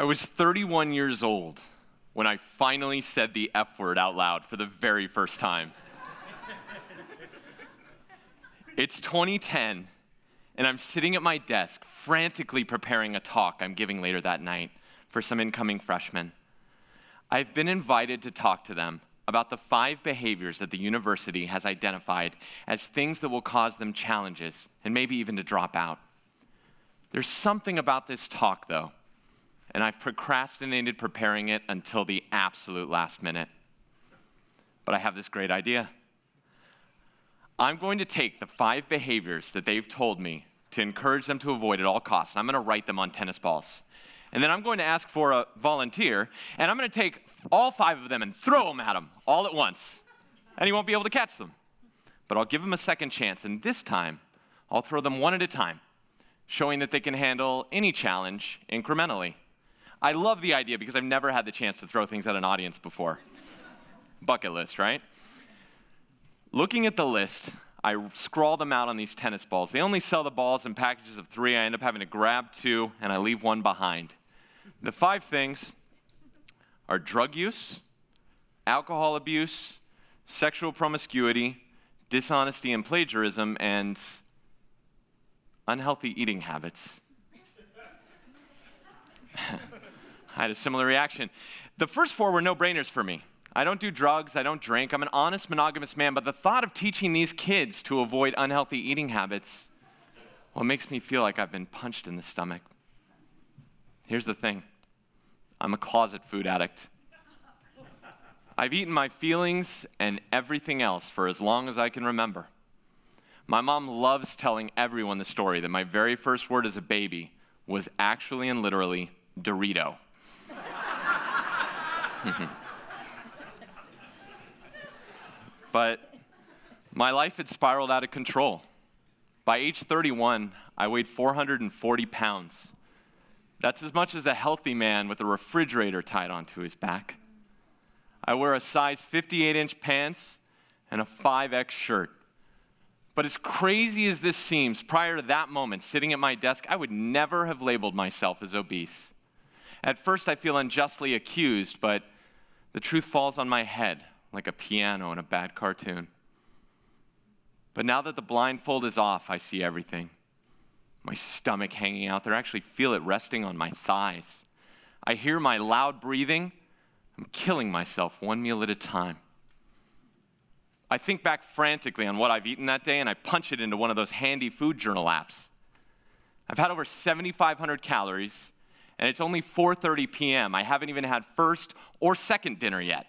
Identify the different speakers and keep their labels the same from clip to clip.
Speaker 1: I was 31 years old when I finally said the F word out loud for the very first time. It's 2010, and I'm sitting at my desk frantically preparing a talk I'm giving later that night for some incoming freshmen. I've been invited to talk to them about the 5 behaviors that the university has identified as things that will cause them challenges and maybe even to drop out. There's something about this talk, though, and I've procrastinated preparing it until the absolute last minute. But I have this great idea. I'm going to take the 5 behaviors that they've told me to encourage them to avoid at all costs, and I'm going to write them on tennis balls. And then I'm going to ask for a volunteer, and I'm going to take all 5 of them and throw them at him all at once. And he won't be able to catch them. But I'll give him a second chance, and this time, I'll throw them one at a time, showing that they can handle any challenge incrementally. I love the idea because I've never had the chance to throw things at an audience before. Bucket list, right? Looking at the list, I scrawl them out on these tennis balls. They only sell the balls in packages of 3. I end up having to grab 2, and I leave 1 behind. The 5 things are drug use, alcohol abuse, sexual promiscuity, dishonesty and plagiarism, and unhealthy eating habits. I had a similar reaction. The first 4 were no-brainers for me. I don't do drugs, I don't drink, I'm an honest monogamous man, but the thought of teaching these kids to avoid unhealthy eating habits, well, it makes me feel like I've been punched in the stomach. Here's the thing, I'm a closet food addict. I've eaten my feelings and everything else for as long as I can remember. My mom loves telling everyone the story that my very first word as a baby was actually and literally Dorito. But my life had spiraled out of control. By age 31, I weighed 440 pounds. That's as much as a healthy man with a refrigerator tied onto his back. I wear a size 58-inch pants and a 5X shirt. But as crazy as this seems, prior to that moment, sitting at my desk, I would never have labeled myself as obese. At first, I feel unjustly accused, but the truth falls on my head like a piano in a bad cartoon. But now that the blindfold is off, I see everything. My stomach hanging out there, I actually feel it resting on my thighs. I hear my loud breathing. I'm killing myself 1 meal at a time. I think back frantically on what I've eaten that day, and I punch it into one of those handy food journal apps. I've had over 7,500 calories, and it's only 4:30 p.m. I haven't even had first or second dinner yet.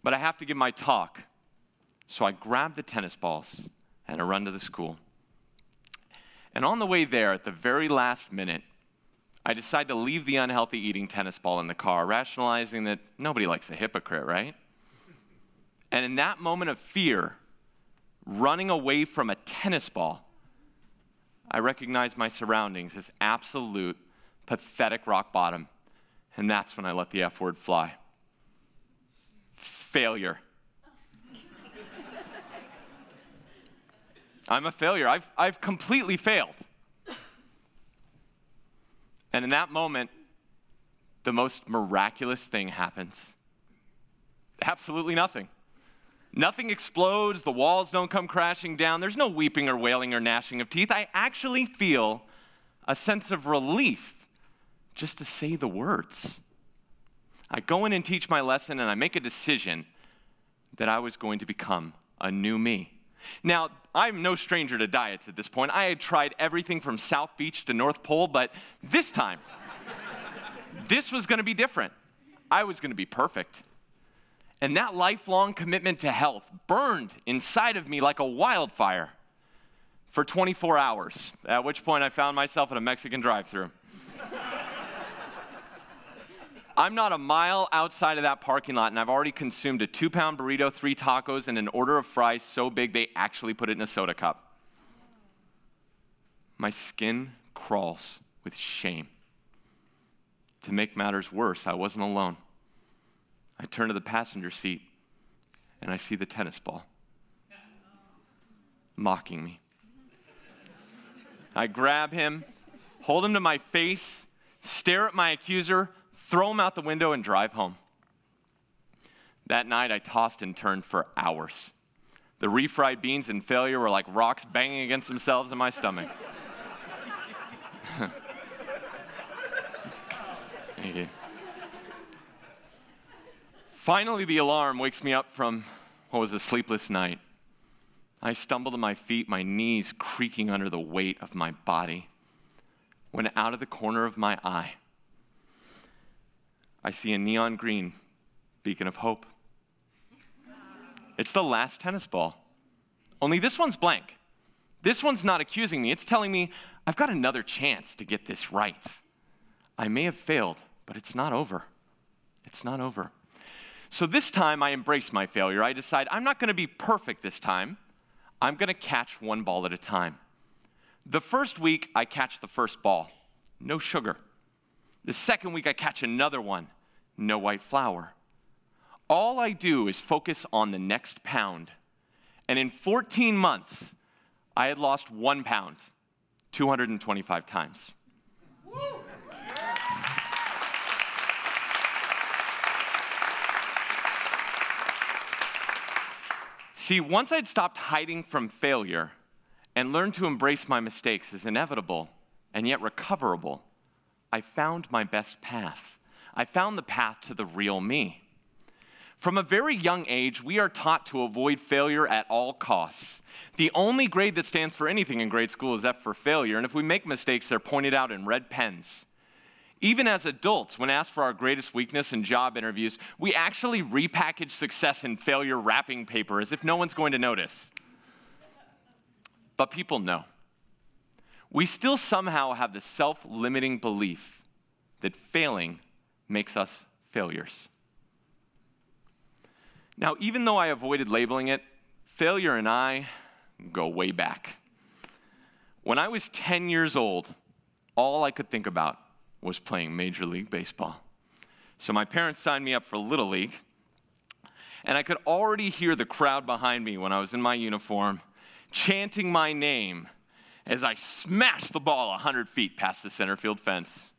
Speaker 1: But I have to give my talk. So I grab the tennis balls and I run to the school. And on the way there, at the very last minute, I decide to leave the unhealthy eating tennis ball in the car, rationalizing that nobody likes a hypocrite, right? And in that moment of fear, running away from a tennis ball, I recognize my surroundings as absolute, pathetic rock bottom. And that's when I let the F word fly. Failure. I'm a failure. I've completely failed. And in that moment, the most miraculous thing happens. Absolutely nothing. Nothing explodes, the walls don't come crashing down, there's no weeping or wailing or gnashing of teeth. I actually feel a sense of relief just to say the words. I go in and teach my lesson, and I make a decision that I was going to become a new me. Now, I'm no stranger to diets at this point. I had tried everything from South Beach to North Pole, but this time, this was going to be different. I was going to be perfect. And that lifelong commitment to health burned inside of me like a wildfire for 24 hours, at which point I found myself at a Mexican drive-thru. I'm not a mile outside of that parking lot, and I've already consumed a 2-pound burrito, 3 tacos, and an order of fries so big they actually put it in a soda cup. My skin crawls with shame. To make matters worse, I wasn't alone. I turn to the passenger seat, and I see the tennis ball, mocking me. I grab him, hold him to my face, stare at my accuser, throw him out the window, and drive home. That night, I tossed and turned for hours. The refried beans and failure were like rocks banging against themselves in my stomach. Thank you. Finally, the alarm wakes me up from what was a sleepless night. I stumble to my feet, my knees creaking under the weight of my body, when out of the corner of my eye, I see a neon green beacon of hope. It's the last tennis ball. Only this one's blank. This one's not accusing me. It's telling me I've got another chance to get this right. I may have failed, but it's not over. It's not over. So this time I embrace my failure. I decide I'm not going to be perfect this time. I'm going to catch one ball at a time. The first week, I catch the first ball. No sugar. The second week, I catch another one. No white flour. All I do is focus on the next pound. And in 14 months, I had lost 1 pound, 225 times. Woo! See, once I'd stopped hiding from failure and learned to embrace my mistakes as inevitable and yet recoverable, I found my best path. I found the path to the real me. From a very young age, we are taught to avoid failure at all costs. The only grade that stands for anything in grade school is F for failure, and if we make mistakes, they're pointed out in red pens. Even as adults, when asked for our greatest weakness in job interviews, we actually repackage success in failure wrapping paper as if no one's going to notice. But people know. We still somehow have the self-limiting belief that failing makes us failures. Now, even though I avoided labeling it, failure and I go way back. When I was 10 years old, all I could think about was playing Major League Baseball. So my parents signed me up for Little League, and I could already hear the crowd behind me when I was in my uniform chanting my name as I smashed the ball 100 feet past the center field fence.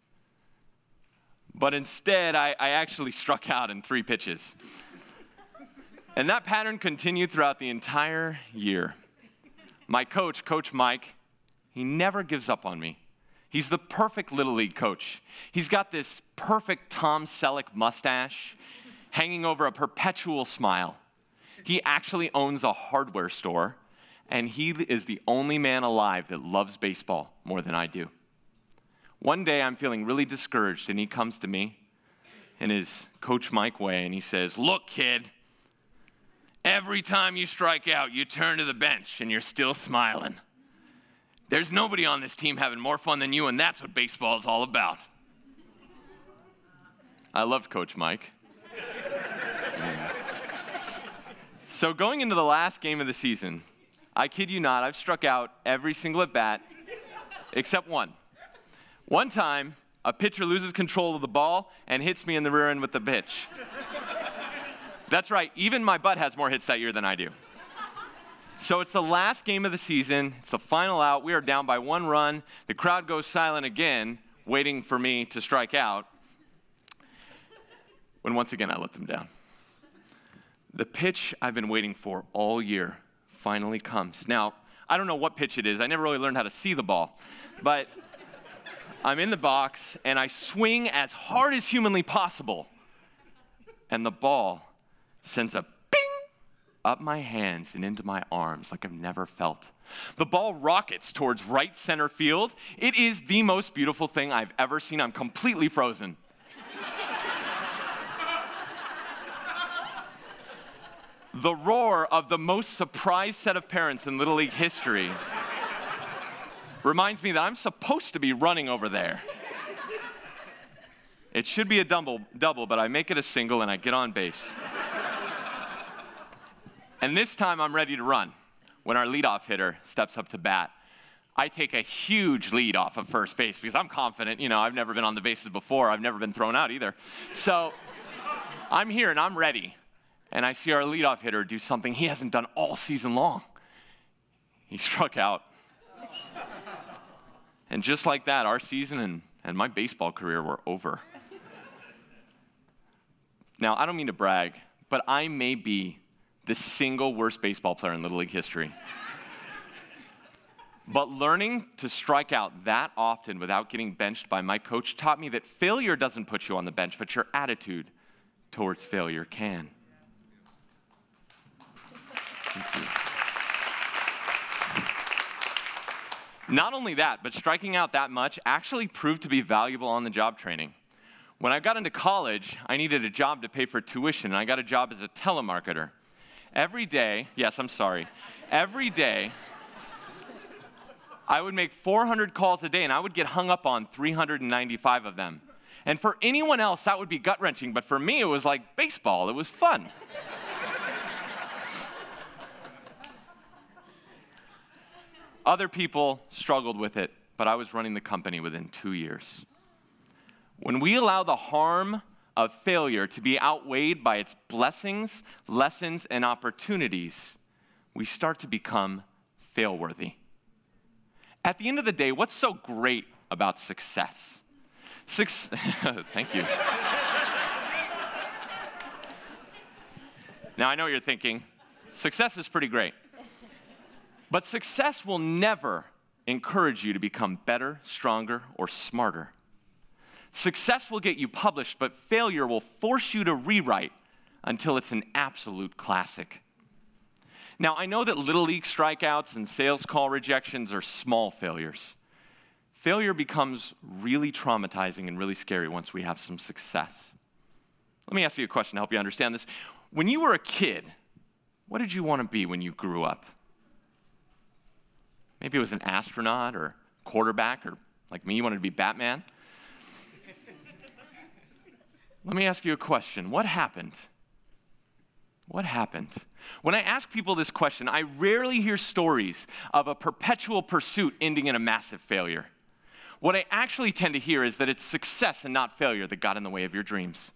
Speaker 1: But instead, I actually struck out in 3 pitches. And that pattern continued throughout the entire year. My coach, Coach Mike, he never gives up on me. He's the perfect Little League coach. He's got this perfect Tom Selleck mustache hanging over a perpetual smile. He actually owns a hardware store, and he is the only man alive that loves baseball more than I do. One day, I'm feeling really discouraged, and he comes to me in his Coach Mike way, and he says, "Look, kid, every time you strike out, you turn to the bench, and you're still smiling. There's nobody on this team having more fun than you, and that's what baseball is all about." I loved Coach Mike. Yeah. So going into the last game of the season, I kid you not, I've struck out every single at-bat except one. One time, a pitcher loses control of the ball and hits me in the rear end with the pitch. That's right, even my butt has more hits that year than I do. So it's the last game of the season. It's the final out. We are down by 1 run. The crowd goes silent again, waiting for me to strike out, when once again I let them down. The pitch I've been waiting for all year finally comes. Now, I don't know what pitch it is. I never really learned how to see the ball. But I'm in the box, and I swing as hard as humanly possible. And the ball sends a bing up my hands and into my arms like I've never felt. The ball rockets towards right center field. It is the most beautiful thing I've ever seen. I'm completely frozen. The roar of the most surprised set of parents in Little League history reminds me that I'm supposed to be running over there. It should be a double, but I make it a single and I get on base. And this time I'm ready to run when our leadoff hitter steps up to bat. I take a huge lead off of first base because I'm confident. You know, I've never been on the bases before. I've never been thrown out either. So I'm here and I'm ready. And I see our leadoff hitter do something he hasn't done all season long. He struck out. And just like that, our season and and my baseball career were over. Now, I don't mean to brag, but I may be the single worst baseball player in Little League history. But learning to strike out that often without getting benched by my coach taught me that failure doesn't put you on the bench, but your attitude towards failure can. Thank you. Not only that, but striking out that much actually proved to be valuable on the job training. When I got into college, I needed a job to pay for tuition, and I got a job as a telemarketer. Every day, every day, I would make 400 calls a day, and I would get hung up on 395 of them. And for anyone else, that would be gut-wrenching, but for me, it was like baseball. It was fun. Other people struggled with it, but I was running the company within 2 years. When we allow the harm of failure to be outweighed by its blessings, lessons, and opportunities, we start to become failworthy. At the end of the day, what's so great about success? Thank you. Now, I know what you're thinking. Success is pretty great. But success will never encourage you to become better, stronger, or smarter. Success will get you published, but failure will force you to rewrite until it's an absolute classic. Now, I know that Little League strikeouts and sales call rejections are small failures. Failure becomes really traumatizing and really scary once we have some success. Let me ask you a question to help you understand this. When you were a kid, what did you want to be when you grew up? Maybe it was an astronaut or quarterback, or like me, you wanted to be Batman. Let me ask you a question. What happened? What happened? When I ask people this question, I rarely hear stories of a perpetual pursuit ending in a massive failure. What I actually tend to hear is that it's success and not failure that got in the way of your dreams.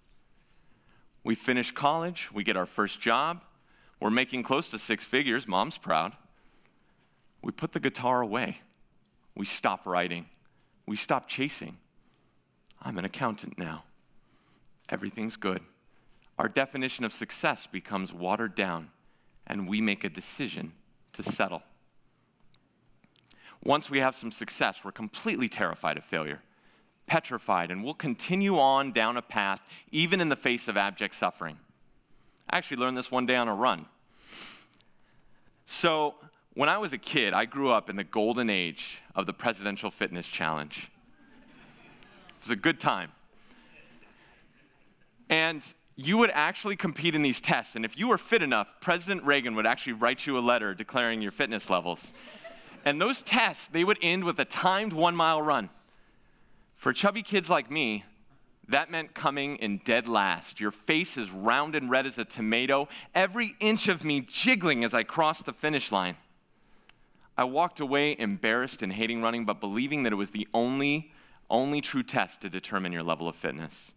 Speaker 1: We finish college, we get our first job, we're making close to 6 figures, mom's proud. We put the guitar away. We stop writing. We stop chasing. I'm an accountant now. Everything's good. Our definition of success becomes watered down, and we make a decision to settle. Once we have some success, we're completely terrified of failure, petrified, and we'll continue on down a path, even in the face of abject suffering. I actually learned this one day on a run. So, when I was a kid, I grew up in the golden age of the Presidential Fitness Challenge. It was a good time. And you would actually compete in these tests, and if you were fit enough, President Reagan would actually write you a letter declaring your fitness levels. And those tests, they would end with a timed 1-mile run. For chubby kids like me, that meant coming in dead last. Your face is round and red as a tomato, every inch of me jiggling as I crossed the finish line. I walked away embarrassed and hating running, but believing that it was the only true test to determine your level of fitness.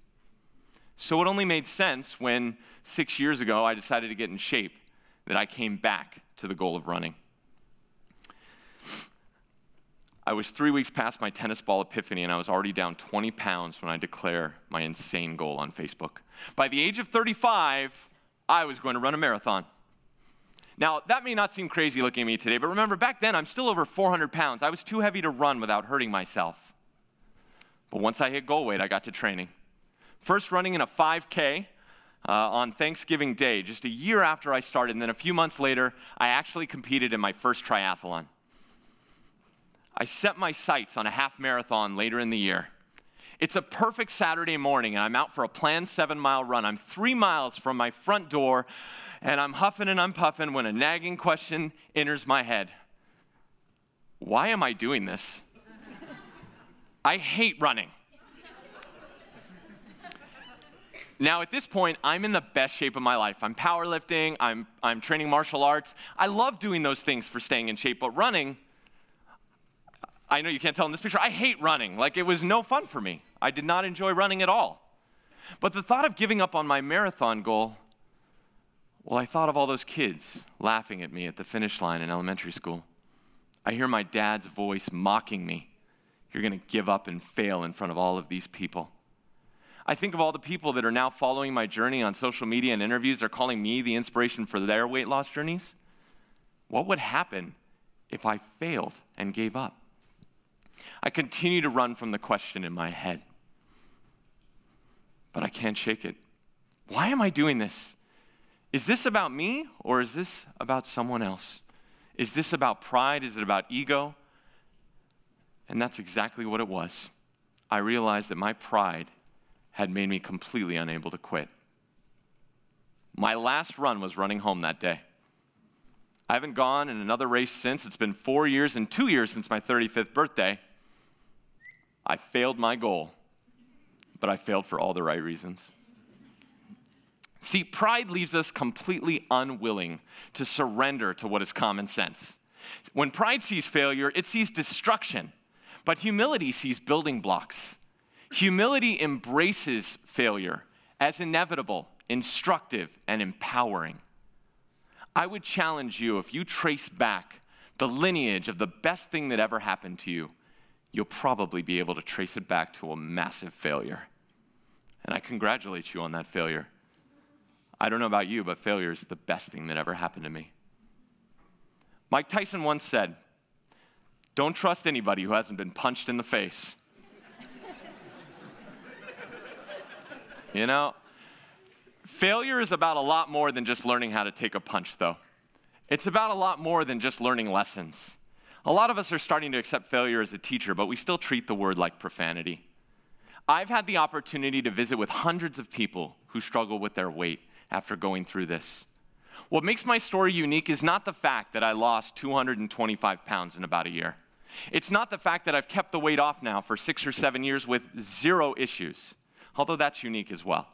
Speaker 1: So it only made sense when 6 years ago I decided to get in shape that I came back to the goal of running. I was 3 weeks past my tennis ball epiphany, and I was already down 20 pounds when I declared my insane goal on Facebook. By the age of 35, I was going to run a marathon. Now, that may not seem crazy looking at me today, but remember, back then, I'm still over 400 pounds. I was too heavy to run without hurting myself. But once I hit goal weight, I got to training. First running in a 5K on Thanksgiving Day, just a year after I started, and then a few months later, I actually competed in my first triathlon. I set my sights on a half marathon later in the year. It's a perfect Saturday morning, and I'm out for a planned 7-mile run. I'm 3 miles from my front door, and I'm huffing and I'm puffing when a nagging question enters my head. Why am I doing this? I hate running. Now, at this point, I'm in the best shape of my life. I'm powerlifting, I'm training martial arts. I love doing those things for staying in shape, but running, I know you can't tell in this picture, I hate running. Like, it was no fun for me. I did not enjoy running at all. But the thought of giving up on my marathon goal, well, I thought of all those kids laughing at me at the finish line in elementary school. I hear my dad's voice mocking me. you're going to give up and fail in front of all of these people. I think of all the people that are now following my journey on social media and interviews. They're calling me the inspiration for their weight loss journeys. What would happen if I failed and gave up? I continue to run from the question in my head, but I can't shake it. Why am I doing this? Is this about me or is this about someone else? Is this about pride? Is it about ego? And that's exactly what it was. I realized that my pride had made me completely unable to quit. My last run was running home that day. I haven't gone in another race since. It's been 4 years and 2 years since my 35th birthday. I failed my goal, but I failed for all the right reasons. See, pride leaves us completely unwilling to surrender to what is common sense. When pride sees failure, it sees destruction, but humility sees building blocks. Humility embraces failure as inevitable, instructive, and empowering. I would challenge you, if you trace back the lineage of the best thing that ever happened to you, you'll probably be able to trace it back to a massive failure. And I congratulate you on that failure. I don't know about you, but failure is the best thing that ever happened to me. Mike Tyson once said, "Don't trust anybody who hasn't been punched in the face." You know, failure is about a lot more than just learning how to take a punch, though. It's about a lot more than just learning lessons. A lot of us are starting to accept failure as a teacher, but we still treat the word like profanity. I've had the opportunity to visit with hundreds of people who struggle with their weight after going through this. What makes my story unique is not the fact that I lost 225 pounds in about a year. It's not the fact that I've kept the weight off now for 6 or 7 years with 0 issues, although that's unique as well.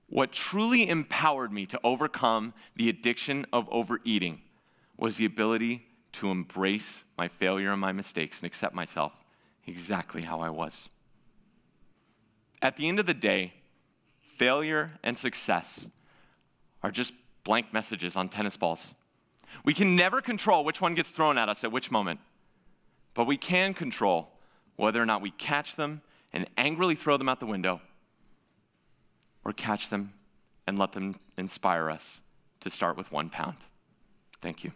Speaker 1: What truly empowered me to overcome the addiction of overeating was the ability to embrace my failure and my mistakes and accept myself exactly how I was. At the end of the day, failure and success are just blank messages on tennis balls. We can never control which one gets thrown at us at which moment, but we can control whether or not we catch them and angrily throw them out the window, or catch them and let them inspire us to start with 1 pound. Thank you.